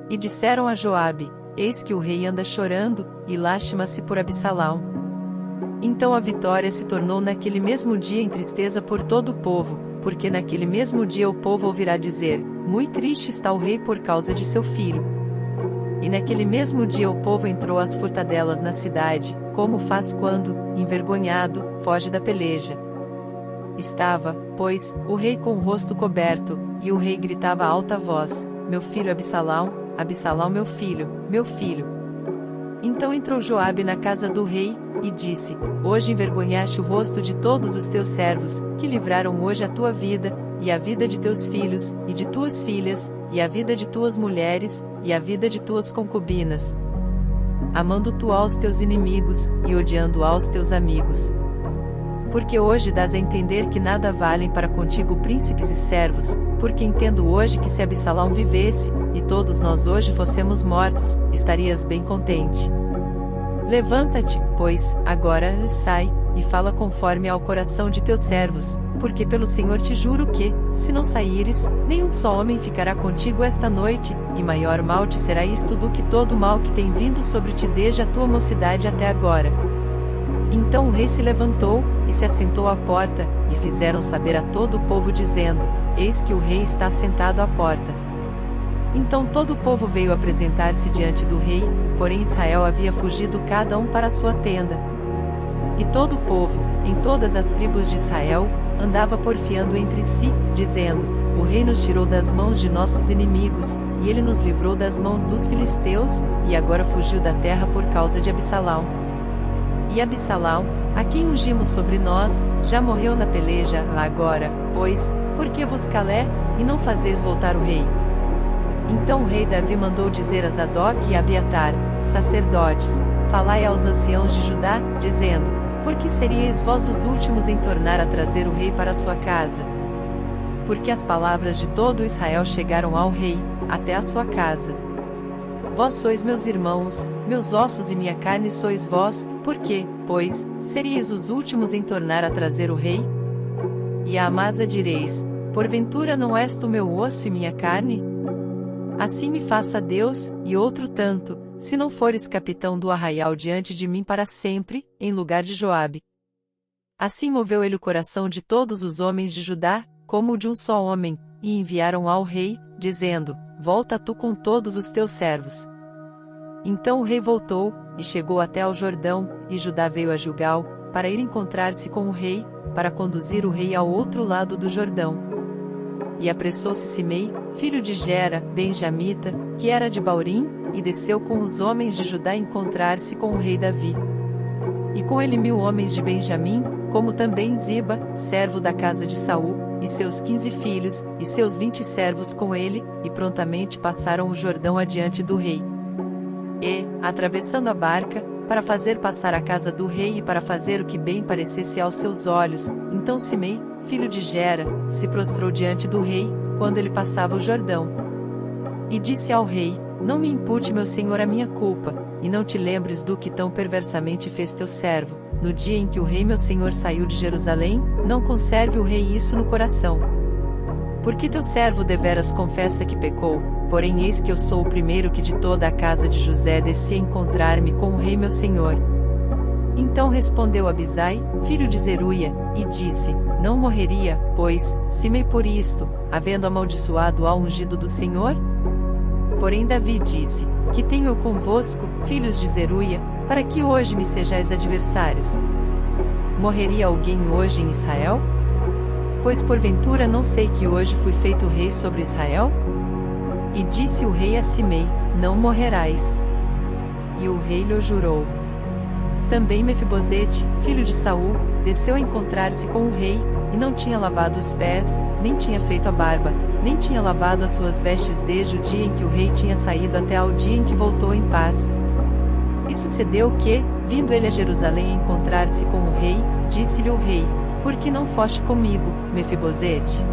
E disseram a Joabe: Eis que o rei anda chorando, e lastima-se por Absalão. Então a vitória se tornou naquele mesmo dia em tristeza por todo o povo, porque naquele mesmo dia o povo ouvirá dizer: Muito triste está o rei por causa de seu filho. E naquele mesmo dia o povo entrou às furtadelas na cidade, como faz quando, envergonhado, foge da peleja. Estava, pois, o rei com o rosto coberto, e o rei gritava a alta voz: Meu filho Absalão, Absalão meu filho, meu filho. Então entrou Joabe na casa do rei, e disse: Hoje envergonhaste o rosto de todos os teus servos, que livraram hoje a tua vida, e a vida de teus filhos, e de tuas filhas, e a vida de tuas mulheres, e a vida de tuas concubinas. Amando tu aos teus inimigos, e odiando aos teus amigos. Porque hoje dás a entender que nada valem para contigo príncipes e servos, porque entendo hoje que se Absalão vivesse, e todos nós hoje fossemos mortos, estarias bem contente. Levanta-te, pois, agora sai, e fala conforme ao coração de teus servos, porque pelo Senhor te juro que, se não saíres, nenhum só homem ficará contigo esta noite, e maior mal te será isto do que todo o mal que tem vindo sobre ti desde a tua mocidade até agora. Então o rei se levantou, e se assentou à porta, e fizeram saber a todo o povo dizendo: Eis que o rei está sentado à porta. Então todo o povo veio apresentar-se diante do rei, porém Israel havia fugido cada um para a sua tenda. E todo o povo, em todas as tribos de Israel, andava porfiando entre si, dizendo: O rei nos tirou das mãos de nossos inimigos, e ele nos livrou das mãos dos filisteus, e agora fugiu da terra por causa de Absalão. E Absalão, a quem ungimos sobre nós, já morreu na peleja, agora, pois, por que vos calé, e não fazeis voltar o rei? Então o rei Davi mandou dizer a Zadok e a Abiatar, sacerdotes: Falai aos anciãos de Judá, dizendo: Por que seríeis vós os últimos em tornar a trazer o rei para a sua casa? Porque as palavras de todo Israel chegaram ao rei, até a sua casa. Vós sois meus irmãos, meus ossos e minha carne sois vós, por que, pois, seríeis os últimos em tornar a trazer o rei? E a Amasa direis: Porventura não és tu meu osso e minha carne? Assim me faça Deus, e outro tanto, se não fores capitão do arraial diante de mim para sempre, em lugar de Joabe. Assim moveu ele o coração de todos os homens de Judá, como o de um só homem, e enviaram ao rei, dizendo: Volta tu com todos os teus servos. Então o rei voltou, e chegou até ao Jordão, e Judá veio a Gilgal, para ir encontrar-se com o rei, para conduzir o rei ao outro lado do Jordão. E apressou-se Simei, filho de Gera, benjamita, que era de Baurim, e desceu com os homens de Judá a encontrar-se com o rei Davi. E com ele 1000 homens de Benjamim, como também Ziba, servo da casa de Saul, e seus 15 filhos, e seus 20 servos com ele, e prontamente passaram o Jordão adiante do rei. E, atravessando a barca, para fazer passar a casa do rei e para fazer o que bem parecesse aos seus olhos, então Simei, filho de Gera, se prostrou diante do rei, quando ele passava o Jordão. E disse ao rei: Não me impute meu senhor a minha culpa, e não te lembres do que tão perversamente fez teu servo, no dia em que o rei meu senhor saiu de Jerusalém, não conserve o rei isso no coração. Porque teu servo deveras confessa que pecou, porém eis que eu sou o primeiro que de toda a casa de José desci a encontrar-me com o rei meu senhor. Então respondeu Abisai, filho de Zeruia, e disse: Não morreria, pois, Simei por isto, havendo amaldiçoado ao ungido do Senhor? Porém Davi disse: Que tenho eu convosco, filhos de Zeruia, para que hoje me sejais adversários? Morreria alguém hoje em Israel? Pois porventura não sei que hoje fui feito rei sobre Israel? E disse o rei a Simei: Não morrerás. E o rei lhe jurou. Também Mefibosete, filho de Saul, desceu a encontrar-se com o rei, e não tinha lavado os pés, nem tinha feito a barba, nem tinha lavado as suas vestes desde o dia em que o rei tinha saído até ao dia em que voltou em paz. E sucedeu que, vindo ele a Jerusalém a encontrar-se com o rei, disse-lhe o rei: Por que não foste comigo, Mefibosete?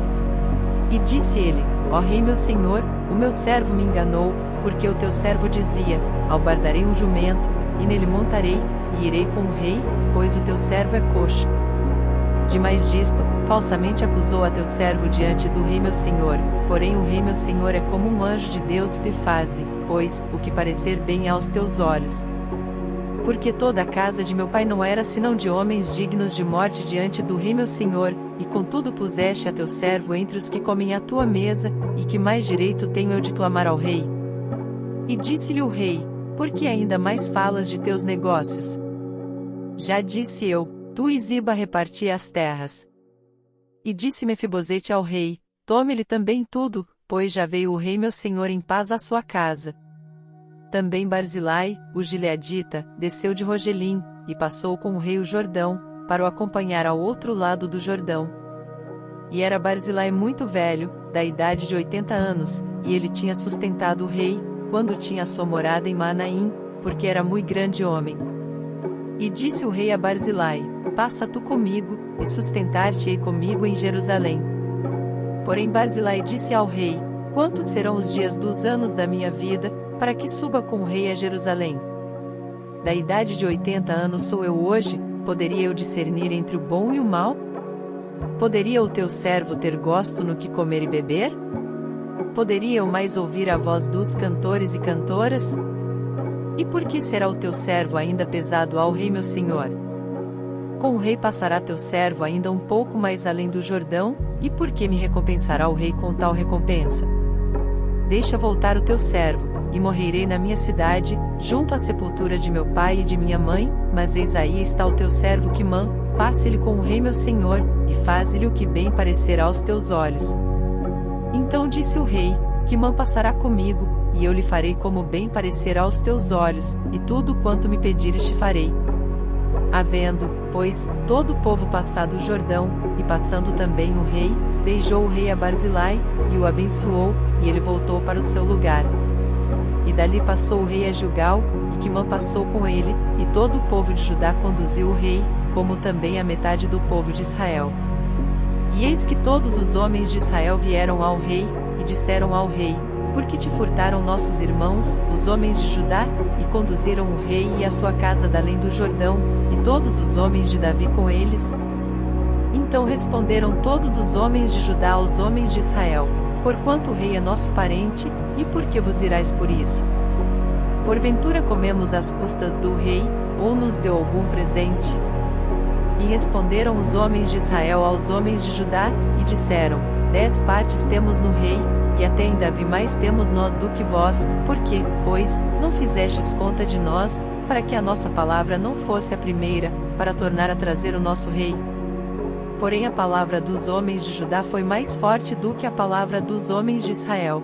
E disse ele: Ó rei meu senhor, o meu servo me enganou, porque o teu servo dizia: Albardarei um jumento, e nele montarei, e irei com o rei, pois o teu servo é coxo. Demais disto, falsamente acusou a teu servo diante do rei meu senhor, porém o rei meu senhor é como um anjo de Deus lhe faze, pois, o que parecer bem aos teus olhos. Porque toda a casa de meu pai não era senão de homens dignos de morte diante do rei meu senhor, e contudo puseste a teu servo entre os que comem à tua mesa, e que mais direito tenho eu de clamar ao rei? E disse-lhe o rei: por que ainda mais falas de teus negócios? Já disse eu, tu e Ziba reparti as terras. E disse Mefibosete ao rei: tome-lhe também tudo, pois já veio o rei meu senhor em paz à sua casa. Também Barzilai, o gileadita, desceu de Rogelim, e passou com o rei o Jordão, para o acompanhar ao outro lado do Jordão. E era Barzilai muito velho, da idade de 80 anos, e ele tinha sustentado o rei, quando tinha sua morada em Manaim, porque era muito grande homem. E disse o rei a Barzilai: passa tu comigo, e sustentar-te-ei comigo em Jerusalém. Porém Barzilai disse ao rei: quantos serão os dias dos anos da minha vida, para que suba com o rei a Jerusalém? Da idade de 80 anos sou eu hoje, poderia eu discernir entre o bom e o mal? Poderia o teu servo ter gosto no que comer e beber? Poderia eu mais ouvir a voz dos cantores e cantoras? E por que será o teu servo ainda pesado ao rei meu senhor? Com o rei passará teu servo ainda um pouco mais além do Jordão, e por que me recompensará o rei com tal recompensa? Deixa voltar o teu servo, e morrerei na minha cidade, junto à sepultura de meu pai e de minha mãe, mas eis aí está o teu servo Quimã, passe-lhe com o rei meu senhor, e faze-lhe o que bem parecer aos teus olhos. Então disse o rei: Quimã passará comigo, e eu lhe farei como bem parecer aos teus olhos, e tudo quanto me pedires te farei. Havendo, pois, todo o povo passado o Jordão, e passando também o rei, beijou o rei a Barzilai, e o abençoou, e ele voltou para o seu lugar. E dali passou o rei a Gilgal, e Quimã passou com ele, e todo o povo de Judá conduziu o rei, como também a metade do povo de Israel. E eis que todos os homens de Israel vieram ao rei, e disseram ao rei: por que te furtaram nossos irmãos, os homens de Judá, e conduziram o rei e a sua casa da além do Jordão, e todos os homens de Davi com eles? Então responderam todos os homens de Judá aos homens de Israel: porquanto o rei é nosso parente, e por que vos irais por isso? Porventura comemos às custas do rei, ou nos deu algum presente? E responderam os homens de Israel aos homens de Judá, e disseram: 10 partes temos no rei, e até em Davi mais temos nós do que vós, porque, pois, não fizestes conta de nós, para que a nossa palavra não fosse a primeira, para tornar a trazer o nosso rei? Porém a palavra dos homens de Judá foi mais forte do que a palavra dos homens de Israel.